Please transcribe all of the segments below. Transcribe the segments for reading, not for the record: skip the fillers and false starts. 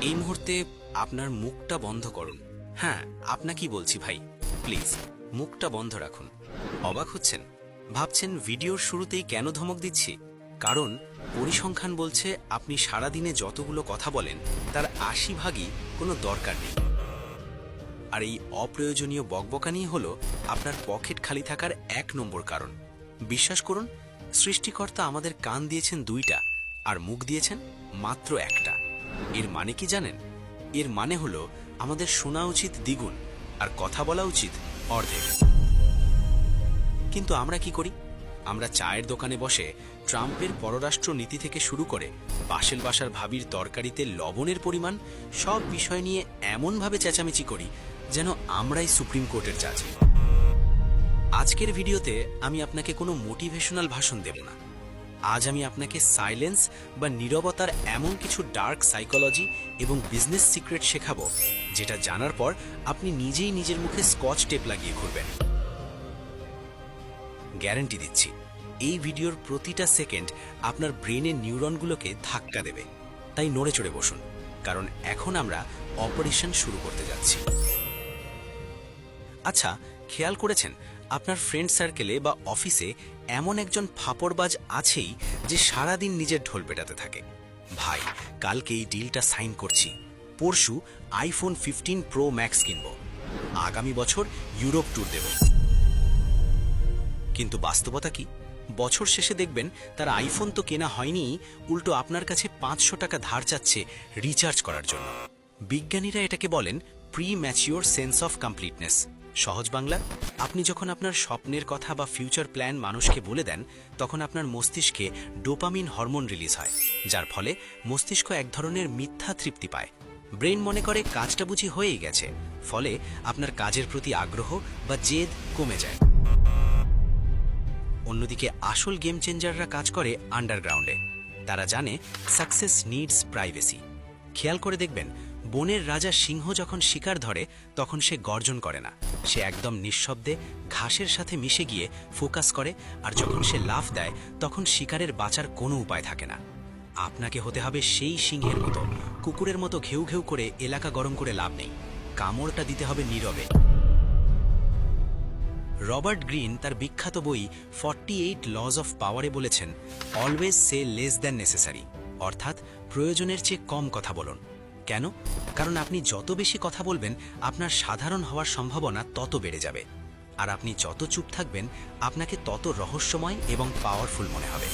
এই মুহূর্তে আপনার মুখটা বন্ধ করুন। হ্যাঁ, আপনাকেই বলছি ভাই, প্লিজ মুখটা বন্ধ রাখুন। অবাক হচ্ছেন? ভাবছেন ভিডিওর শুরুতেই কেন ধমক দিচ্ছি? কারণ পরিসংখ্যান বলছে আপনি সারাদিনে যতগুলো কথা বলেন তার ৮০ ভাগই কোনো দরকার নেই। আর এই অপ্রয়োজনীয় বকবকানি হলো আপনার পকেট খালি থাকার ১ নম্বর কারণ। বিশ্বাস করুন, সৃষ্টিকর্তা আমাদের কান দিয়েছেন ২টা আর মুখ দিয়েছেন মাত্র ১টা। এর মানে কি জানেন? এর মানে হলো আমাদের শোনা উচিত দ্বিগুণ আর কথা বলা উচিত অর্ধেক। কিন্তু আমরা কি করি? আমরা চায়ের দোকানে বসে ট্রাম্পের পররাষ্ট্র নীতি থেকে শুরু করে পাশের বাসার ভাবির তরকারিতে লবণের পরিমাণ, সব বিষয় নিয়ে এমনভাবে চেঁচামেচি করি যেন আমরাই সুপ্রিম কোর্টের জাজ। আজকের ভিডিওতে আমি আপনাকে কোনো মোটিভেশনাল ভাষণ দেব না। আজ আমি আপনাকে সাইলেন্স বা নীরবতার এমন কিছু ডার্ক সাইকোলজি এবং বিজনেস সিক্রেট শেখাবো, যেটা জানার পর আপনি নিজেই নিজের মুখে স্কচ টেপ লাগিয়ে ঘুরবেন। গ্যারান্টি দিচ্ছি, এই ভিডিওর প্রতিটা সেকেন্ড আপনার ব্রেনের নিউরনগুলোকে ধাক্কা দেবে। তাই নড়ে চড়ে বসুন, কারণ এখন আমরা অপারেশন শুরু করতে যাচ্ছি। আচ্ছা, খেয়াল করেছেন আপনার ফ্রেন্ড সার্কেলে বা অফিসে এমন একজন ফাপড়বাজ আছেই যে সারাদিন নিজের ঢোল পেটাতে থাকে? ভাই, কালকে এই ডিলটা সাইন করছি, পরশু আইফোন 15 প্রো ম্যাক্স কিনব, আগামী বছর ইউরোপ ট্যুর দেব। কিন্তু বাস্তবতা কি? বছর শেষে দেখবেন তার আইফোন তো কেনা হয়নি, উল্টো আপনার কাছে ৫০০ টাকা ধার চাচ্ছে রিচার্জ করার জন্য। বিজ্ঞানীরা এটাকে বলেন pre mature sense of completeness. সহজ বাংলা, আপনি যখন আপনার স্বপ্নের কথা বা ফিউচার প্ল্যান মানুষকে বলে দেন, তখন আপনার মস্তিষ্কে ডোপামিন হরমোন রিলিজ হয়, যার ফলে মস্তিষ্ক এক ধরনের মিথ্যা তৃপ্তি পায়। ব্রেন মনে করে কাজটা বুঝি হয়েই গেছে, ফলে আপনার কাজের প্রতি আগ্রহ বা জেদ কমে যায়। অন্যদিকে আসল গেম চেঞ্জাররা কাজ করে আন্ডারগ্রাউন্ডে। তারা জানে সাকসেস নিডস প্রাইভেসি। খেয়াল করে দেখবেন, বনের রাজা সিংহ যখন শিকার ধরে তখন সে গর্জন করে না, সে একদম নিঃশব্দে ঘাসের সাথে মিশে গিয়ে ফোকাস করে, আর যখন সে লাফ দেয় তখন শিকারের বাঁচার কোনো উপায় থাকে না। আপনাকে হতে হবে সেই সিংহের মতো, কুকুরের মতো ঘেউ ঘেউ করে এলাকা গরম করে লাভ নেই, কামড়টা দিতে হবে নীরবে। রবার্ট গ্রিন তার বিখ্যাত বই 48 লজ অফ পাওয়ারে বলেছেন, অলওয়েজ সে লেস দ্যান নেসেসারি, অর্থাৎ প্রয়োজনের চেয়ে কম কথা বলুন। কেন? কারণ আপনি যত বেশি কথা বলবেন আপনার সাধারণ হওয়ার সম্ভাবনা তত বেড়ে যাবে, আর আপনি যত চুপ থাকবেন আপনাকে তত রহস্যময় এবং পাওয়ারফুল মনে হবে।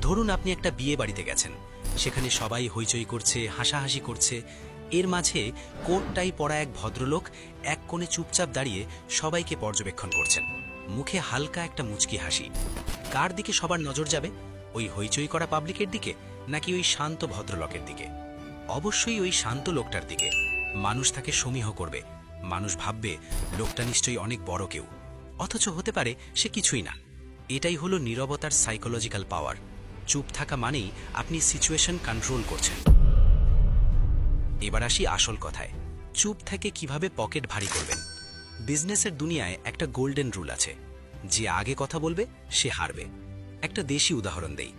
ধরুন আপনি একটা বিয়ে বাড়িতে গেছেন, সেখানে সবাই হইচই করছে, হাসাহাসি করছে। এর মাঝে কোট টাই পরা এক ভদ্রলোক এক কোণে চুপচাপ দাঁড়িয়ে সবাইকে পর্যবেক্ষণ করছেন, মুখে হালকা একটা মুচকি হাসি। কার দিকে সবার নজর যাবে? ওই হইচই করা পাবলিকের দিকে, নাকি ওই শান্ত ভদ্রলোকের দিকে? অবশ্যই ওই শান্ত লোকটার দিকে। মানুষ তাকে সমীহ করবে, মানুষ ভাববে লোকটা নিশ্চয়ই অনেক বড় কেউ, অথচ হতে পারে সে কিছুই না। এটাই হলো নীরবতার সাইকোলজিক্যাল পাওয়ার। চুপ থাকা মানেই আপনি সিচুয়েশন কন্ট্রোল করছেন। এবার আসি আসল কথায়, চুপ থেকে কিভাবে পকেট ভারী করবেন। বিজনেসের দুনিয়ায় একটা গোল্ডেন রুল আছে, যে আগে কথা বলবে সে হারবে। একটা দেশি উদাহরণ দেই।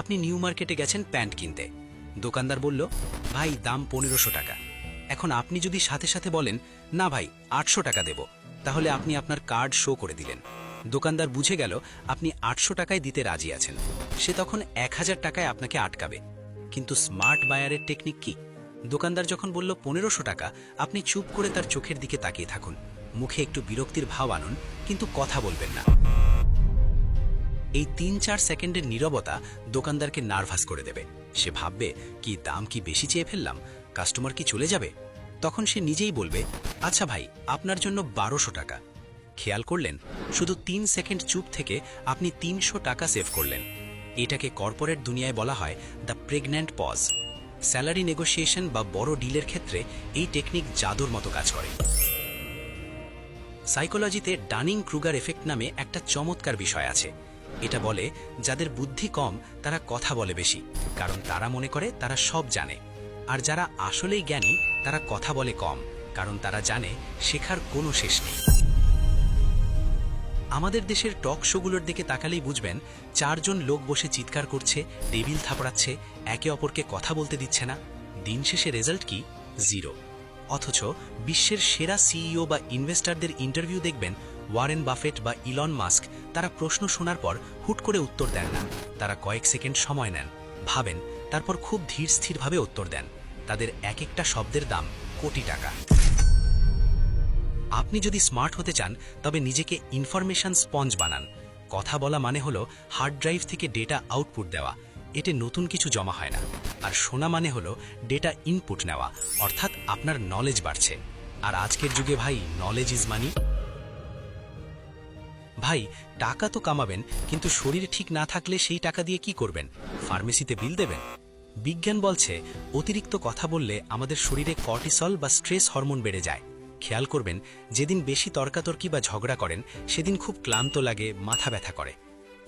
আপনি নিউ মার্কেটে গেছেন প্যান্ট কিনতে, দোকানদার বলল, ভাই দাম ১৫০০ টাকা। এখন আপনি যদি সাথে সাথে বলেন, না ভাই ৮০০ টাকা দেব, তাহলে আপনি আপনার কার্ড শো করে দিলেন। দোকানদার বুঝে গেল আপনি ৮০০ টাকায় দিতে রাজি আছেন, সে তখন ১০০০ টাকায় আপনাকে আটকাবে। কিন্তু স্মার্ট বায়ারের টেকনিক কি? দোকানদার যখন বলল ১৫০০ টাকা, আপনি চুপ করে তার চোখের দিকে তাকিয়ে থাকুন, মুখে একটু বিরক্তির ভাব আনুন, কিন্তু কথা বলবেন না। এই ৩-৪ সেকেন্ডের নীরবতা দোকানদারকে নার্ভাস করে দেবে। সে ভাববে, কি দাম কি বেশি চেয়ে ফেললাম, কাস্টমার কি চলে যাবে? তখন সে নিজেই বলবে, আচ্ছা ভাই আপনার জন্য ১২০০ টাকা। খেয়াল করলেন, শুধু ৩ সেকেন্ড চুপ থেকে আপনি ৩০০ টাকা সেভ করলেন। এটাকে কর্পোরেট দুনিয়ায় বলা হয় the pregnant pause. Salary negotiation বা বড় ডিলের ক্ষেত্রে এই টেকনিক জাদুর মতো কাজ করে। সাইকোলজিতে ডানিং ক্রুগার এফেক্ট নামে একটা চমৎকার বিষয় আছে। এটা বলে, যাদের বুদ্ধি কম তারা কথা বলে বেশি, কারণ তারা মনে করে তারা সব জানে। আর যারা আসলেই জ্ঞানী তারা কথা বলে কম, কারণ তারা জানে শেখার কোনো শেষ নেই। আমাদের দেশের টক শোগুলোর দিকে তাকালেই বুঝবেন 4 জন লোক বসে চিৎকার করছে, টেবিল থাপড়াচ্ছে, একে অপরকে কথা বলতে দিচ্ছে না। দিন শেষে রেজাল্ট কি? 0। অথচ বিশ্বের সেরা সিইও বা ইনভেস্টরদের ইন্টারভিউ দেখবেন, ওয়ারেন বাফেট বা ইলন মাস্ক, তারা প্রশ্ন শোনার পর হুট করে উত্তর দেন না। তারা কয়েক সেকেন্ড সময় নেন, ভাবেন, তারপর খুব ধীর স্থিরভাবে উত্তর দেন। তাদের এক একটা শব্দের দাম কোটি টাকা। আপনি যদি স্মার্ট হতে চান তবে নিজেকে ইনফরমেশন স্পঞ্জ বানান। কথা বলা মানে হলো হার্ড ড্রাইভ থেকে ডেটা আউটপুট দেওয়া, এতে নতুন কিছু জমা হয় না। আর শোনা মানে হলো ডেটা ইনপুট নেওয়া, অর্থাৎ আপনার নলেজ বাড়ছে। আর আজকের যুগে ভাই, নলেজ ইজ মানি। ভাই, টাকা তো কামাবেন, কিন্তু শরীর ঠিক না থাকলে সেই টাকা দিয়ে কি করবেন? ফার্মেসিতে বিল দেবেন? বিজ্ঞান বলছে অতিরিক্ত কথা বললে আমাদের শরীরে কর্টিসল বা স্ট্রেস হরমোন বেড়ে যায়। খেয়াল করবেন, যেদিন বেশি তর্কাতর্কি বা ঝগড়া করেন সেদিন খুব ক্লান্ত লাগে, মাথা ব্যথা করে।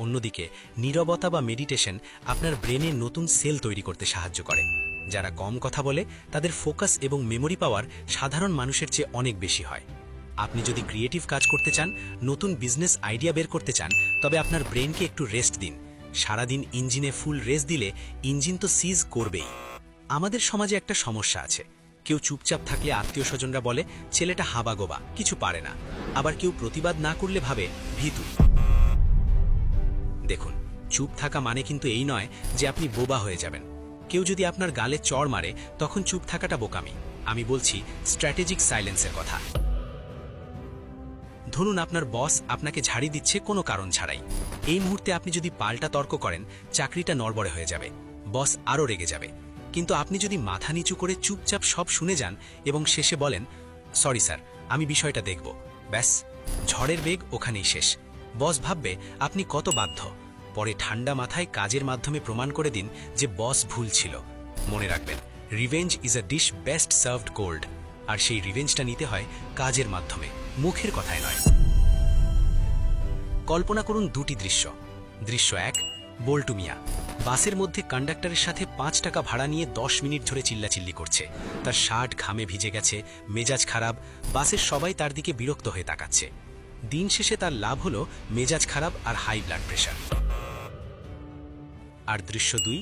অন্যদিকে নীরবতা বা মেডিটেশন আপনার ব্রেনে নতুন সেল তৈরি করতে সাহায্য করে। যারা কম কথা বলে তাদের ফোকাস এবং মেমোরি পাওয়ার সাধারণ মানুষের চেয়ে অনেক বেশি হয়। আপনি যদি ক্রিয়েটিভ কাজ করতে চান, নতুন বিজনেস আইডিয়া বের করতে চান, তবে আপনার ব্রেনকে একটু রেস্ট দিন। সারাদিন ইঞ্জিনে ফুল রেস দিলে ইঞ্জিন তো সিজ করবেই। আমাদের সমাজে একটা সমস্যা আছে, কেউ চুপচাপ থাকলে আত্মীয় স্বজনরা বলে ছেলেটা হাবাগোবা, কিছু পারে না। আবার কেউ প্রতিবাদ না করলে ভাবে ভীতু। দেখুন, চুপ থাকা মানে কিন্তু এই নয় যে আপনি বোবা হয়ে যাবেন। কেউ যদি আপনার গালে চড় মারে তখন চুপ থাকাটা বোকামি। আমি বলছি স্ট্র্যাটেজিক সাইলেন্সের কথা। ধরুন আপনার বস আপনাকে ঝাড়ি দিচ্ছে কোনো কারণ ছাড়াই। এই মুহূর্তে আপনি যদি পাল্টা তর্ক করেন, চাকরিটা নড়বড়ে হয়ে যাবে, বস আরও রেগে যাবে। কিন্তু আপনি যদি মাথা নিচু করে চুপচাপ সব শুনে যান এবং শেষে বলেন, সরি স্যার, আমি বিষয়টা দেখব, ব্যাস, ঝড়ের বেগ ওখানেই শেষ। বস ভাববে আপনি কত বাধ্য। পরে ঠান্ডা মাথায় কাজের মাধ্যমে প্রমাণ করে দিন যে বস ভুল ছিল। মনে রাখবেন, revenge is a dish best served cold. আর সেই রিভেঞ্জটা নিতে হয় কাজের মাধ্যমে, মুখের কথায় নয়। কল্পনা করুন দুটি দৃশ্য। দৃশ্য 1, বল্টু মিয়া বাসের মধ্যে কন্ডাক্টরের সাথে 5 টাকা ভাড়া নিয়ে 10 মিনিট ধরে চিল্লাচিল্লি করছে। তার শার্ট ঘামে ভিজে গেছে, মেজাজ খারাপ, বাসের সবাই তার দিকে বিরক্ত হয়ে তাকাচ্ছে। দিন শেষে তার লাভ হলো মেজাজ খারাপ আর হাই ব্লাড প্রেশার। আর দৃশ্য 2,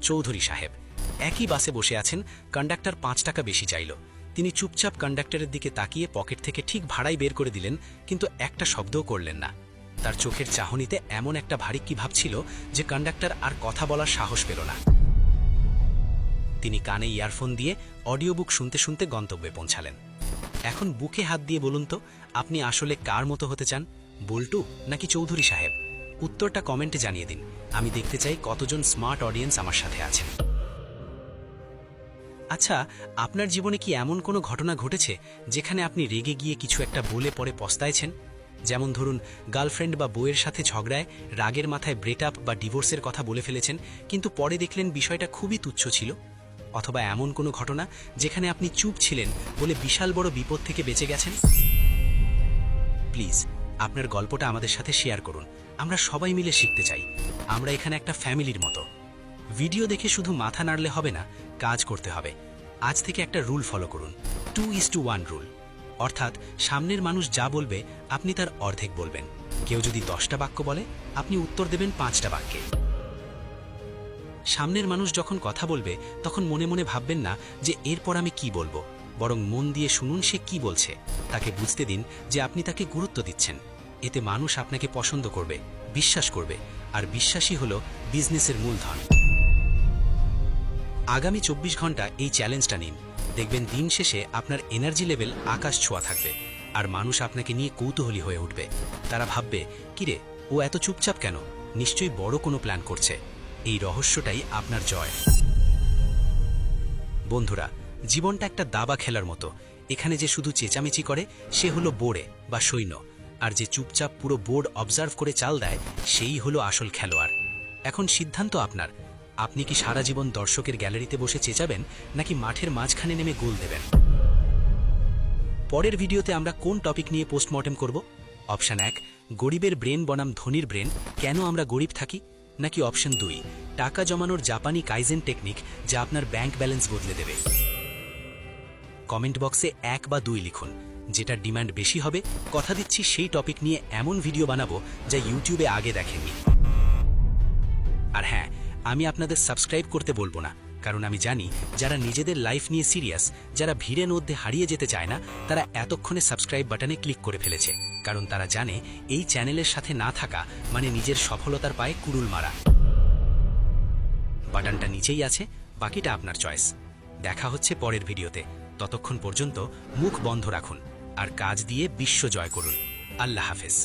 চৌধুরী সাহেব একই বাসে বসে আছেন, কন্ডাক্টর 5 টাকা বেশি চাইল। তিনি চুপচাপ কন্ডাক্টরের দিকে তাকিয়ে পকেট থেকে ঠিক ভাড়াই বের করে দিলেন, কিন্তু একটা শব্দও করলেন না। তার চোখের চাহনিতে এমন একটা ভারী কি ভাবছিল যে কন্ডাক্টর আর কথা বলার সাহস পেল না। তিনি কানে ইয়ারফোন দিয়ে অডিও বুক শুনতে শুনতে গন্তব্যে পৌঁছালেন। এখন বুকে হাত দিয়ে বলুন তো, আপনি আসলে কার মতো হতে চান, বল্টু নাকি চৌধুরী সাহেব? উত্তরটা কমেন্টে জানিয়ে দিন। আমি দেখতে চাই কতজন স্মার্ট অডিয়েন্স আমার সাথে আছেন। আচ্ছা, আপনার জীবনে কি এমন কোনো ঘটনা ঘটেছে যেখানে আপনি রেগে গিয়ে কিছু একটা বলে পরে পস্তাইছেন? যেমন ধরুন, গার্লফ্রেন্ড বা বউয়ের সাথে ঝগড়ায় রাগের মাথায় ব্রেকআপ বা ডিভোর্সের কথা বলে ফেলেছেন, কিন্তু পরে দেখলেন বিষয়টা খুবই তুচ্ছ ছিল। অথবা এমন কোনো ঘটনা যেখানে আপনি চুপ ছিলেন বলে বিশাল বড় বিপদ থেকে বেঁচে গেছেন? প্লিজ আপনার গল্পটা আমাদের সাথে শেয়ার করুন। আমরা সবাই মিলে শিখতে চাই। আমরা এখানে একটা ফ্যামিলির মতো। ভিডিও দেখে শুধু মাথা নাড়লে হবে না, কাজ করতে হবে। আজ থেকে একটা রুল ফলো করুন, 2:1 রুল। অর্থাৎ সামনের মানুষ যা বলবে আপনি তার অর্ধেক বলবেন। কেউ যদি 10টা বাক্য বলে, আপনি উত্তর দেবেন 5টা বাক্যে। সামনের মানুষ যখন কথা বলবে তখন মনে মনে ভাববেন না যে এরপর আমি কি বলবো, বরং মন দিয়ে শুনুন সে কি বলছে। তাকে বুঝতে দিন যে আপনি তাকে গুরুত্ব দিচ্ছেন। এতে মানুষ আপনাকে পছন্দ করবে, বিশ্বাস করবে, আর বিশ্বাসই হলো বিজনেসের মূলধন। আগামী 24 ঘন্টা এই চ্যালেঞ্জটা নিন। দেখবেন দিন শেষে আপনার এনার্জি লেভেল আকাশ ছোঁয়া থাকবে, আর মানুষ আপনাকে নিয়ে কৌতূহলী হয়ে উঠবে। তারা ভাববে, কিরে, ও এত চুপচাপ কেন? নিশ্চয়ই বড় কোনো প্ল্যান করছে। এই রহস্যটাই আপনার জয়। বন্ধুরা, জীবনটা একটা দাবা খেলার মতো। এখানে যে শুধু চেঁচামেচি করে সে হলো বোর্ডে বা সৈন্য, আর যে চুপচাপ পুরো বোর্ড অবজার্ভ করে চাল দেয় সেই হলো আসল খেলোয়াড়। এখন সিদ্ধান্ত আপনার। আপনি কি সারা জীবন দর্শকের গ্যালারিতে বসে চেঁচাবেন, নাকি মাঠের মাঝখানে নেমে গোল দেবেন? পরের ভিডিওতে আমরা কোন টপিক নিয়ে পোস্টমর্টেম করব? অপশন 1, গরিবের ব্রেন বনাম ধনীর ব্রেন, কেন আমরা গরিব থাকি? নাকি অপশন 2, টাকা জমানোর জাপানি কাইজেন টেকনিক যা আপনার ব্যাংক ব্যালেন্স বদলে দেবে? কমেন্ট বক্সে 1 বা 2 লিখুন। যেটা ডিমান্ড বেশি হবে, কথা দিচ্ছি সেই টপিক নিয়ে এমন ভিডিও বানাবো যা ইউটিউবে আগে দেখেননি। আর হ্যাঁ, আমি আপনাদের সাবস্ক্রাইব করতে বলবো না, কারণ আমি জানি যারা নিজেদের লাইফ নিয়ে সিরিয়াস, যারা ভিড়ের মধ্যে হারিয়ে যেতে চায় না, তারা এতক্ষণে সাবস্ক্রাইব বাটনে ক্লিক করে ফেলেছে, কারণ তারা জানে এই চ্যানেলের সাথে না থাকা মানে নিজের সফলতার পায়ে কুড়ুল মারা। বাটনটা নিচেই আছে, বাকিটা আপনার চয়েস। দেখা হচ্ছে পরের ভিডিওতে। ততক্ষণ পর্যন্ত মুখ বন্ধ রাখুন আর কাজ দিয়ে বিশ্ব জয় করুন। আল্লাহ হাফেজ।